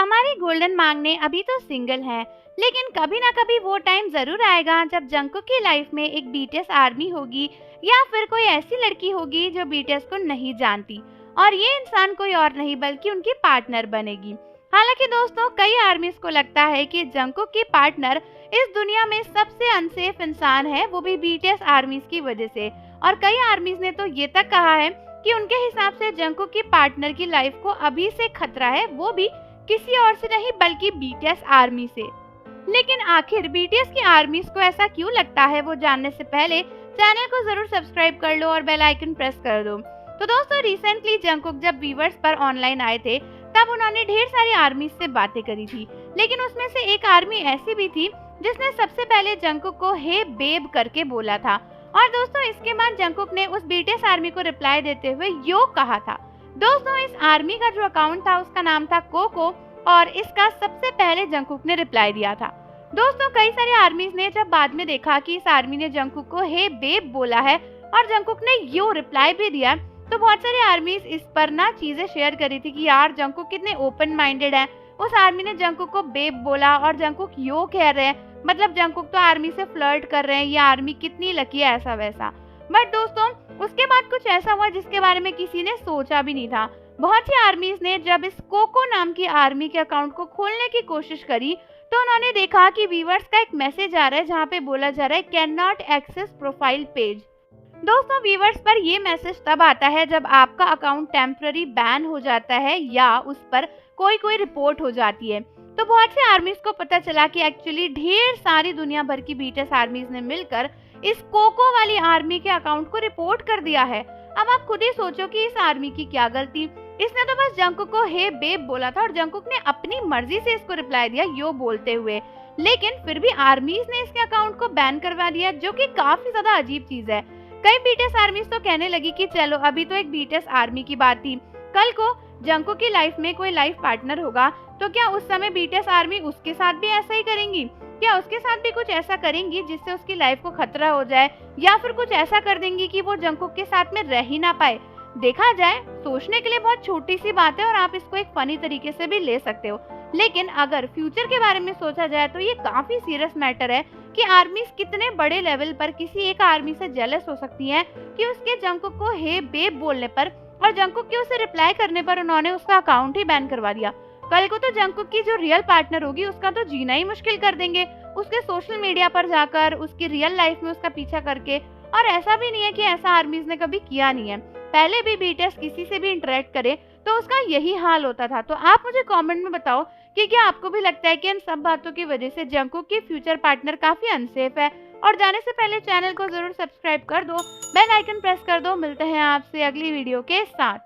हमारी गोल्डन मांगने अभी तो सिंगल हैं, लेकिन कभी ना कभी वो टाइम जरूर आएगा जब जंकुक की लाइफ में एक बीटीएस आर्मी होगी या फिर कोई ऐसी लड़की होगी जो बीटीएस को नहीं जानती और ये इंसान कोई और नहीं बल्कि उनकी पार्टनर बनेगी। हालांकि दोस्तों कई आर्मीज को लगता है कि जंकुक की पार्टनर इस दुनिया में सबसे अनसेफ इंसान है, वो भी बीटीएस आर्मीज की वजह से। और कई आर्मीज ने तो ये तक कहा है कि उनके हिसाब से जंकुक की पार्टनर की लाइफ को अभी से खतरा है, वो भी किसी और से नहीं बल्कि बीटीएस आर्मी से। लेकिन आखिर बीटीएस की आर्मीज को ऐसा क्यों लगता है, वो जानने से पहले चैनल को जरूर सब्सक्राइब कर लो और बेल आइकन प्रेस कर दो। तो दोस्तों रिसेंटली जंकुक जब व्यूअर्स पर ऑनलाइन आए थे तब उन्होंने ढेर सारी आर्मीज से बातें करी थी, लेकिन उसमें से एक आर्मी ऐसी भी थी जिसने सबसे पहले जंकुक को हे बेब करके बोला था। और दोस्तों इसके बाद जंकुक ने उस बीटीएस आर्मी को रिप्लाई देते हुए यो कहा था। दोस्तों इस आर्मी का जो अकाउंट था उसका नाम था कोको और इसका सबसे पहले जंकुक ने रिप्लाई दिया था। दोस्तों कई सारे आर्मीज ने जब बाद में देखा कि इस आर्मी ने जंकुक को हे बेब बोला है और जंकुक ने यो रिप्लाई भी दिया, तो बहुत सारे आर्मीज इस पर ना चीजें शेयर करी थी कि यार जंकुक कितने ओपन माइंडेड है। उस आर्मी ने जंकुक को बेब बोला और जंकुक यो कह रहे हैं, मतलब जंकुक तो आर्मी से फ्लर्ट कर रहे हैं, ये आर्मी कितनी लकी है, ऐसा वैसा। बट दोस्तों उसके बाद कुछ ऐसा हुआ जिसके बारे में किसी ने सोचा भी नहीं था। बहुत सी आर्मीज ने जब इस कोको नाम की आर्मी के अकाउंट को खोलने की कोशिश करी तो उन्होंने देखा कि व्यूअर्स का एक मैसेज आ रहा है जहाँ पे बोला जा रहा है can not access profile page. दोस्तों व्यूअर्स पर ये मैसेज तब आता है जब आपका अकाउंट टेम्पररी बैन हो जाता है या उस पर कोई रिपोर्ट हो जाती है। तो बहुत से आर्मीज को पता चला कि एक्चुअली ढेर सारी दुनिया भर की बीटीएस आर्मीज ने मिलकर इस कोको वाली आर्मी के अकाउंट को रिपोर्ट कर दिया है। अब आप खुद ही सोचो कि इस आर्मी की क्या गलती, इसने तो बस जंकुक को हे बेब बोला था और जंकुक ने अपनी मर्जी से इसको रिप्लाई दिया यो बोलते हुए, लेकिन फिर भी आर्मीज ने इसके अकाउंट को बैन करवा दिया, जो कि काफी ज्यादा अजीब चीज है। कई बीटीएस आर्मीज तो कहने लगी कि चलो अभी तो एक बीटीएस आर्मी की बात थी, कल को जंकुक की लाइफ में कोई लाइफ पार्टनर होगा तो क्या उस समय बीटीएस आर्मी उसके साथ भी ऐसा ही करेंगी, क्या उसके साथ भी कुछ ऐसा करेंगी जिससे उसकी लाइफ को खतरा हो जाए, या फिर कुछ ऐसा कर देंगी कि वो जंकुक के साथ में रह ही ना पाए। देखा जाए सोचने के लिए बहुत छोटी सी बात है और आप इसको एक फनी तरीके से भी ले सकते हो, लेकिन अगर फ्यूचर के बारे में सोचा जाए तो ये काफी सीरियस मैटर है कि आर्मीज कितने बड़े लेवल पर किसी एक आर्मी से जेलस हो सकती हैं कि उसके जंकुक को हे बेब बोलने पर और जंकुक के उसे रिप्लाई करने पर उन्होंने उसका अकाउंट ही बैन करवा दिया। कल को तो जंकुक की जो रियल पार्टनर होगी उसका तो जीना ही मुश्किल कर देंगे, उसके सोशल मीडिया पर जाकर, उसकी रियल लाइफ में उसका पीछा करके। और ऐसा भी नहीं है कि ऐसा आर्मीज ने कभी किया नहीं है, पहले भी बीटीएस किसी से भी इंटरेक्ट करे तो उसका यही हाल होता था। तो आप मुझे कमेंट में बताओ कि क्या आपको भी लगता है कि इन सब बातों की वजह से जंकुक की फ्यूचर पार्टनर काफी अनसेफ है। और जाने से पहले चैनल को जरूर सब्सक्राइब कर दो, बेल आइकन प्रेस कर दो। मिलते हैं आपसे अगली वीडियो के साथ।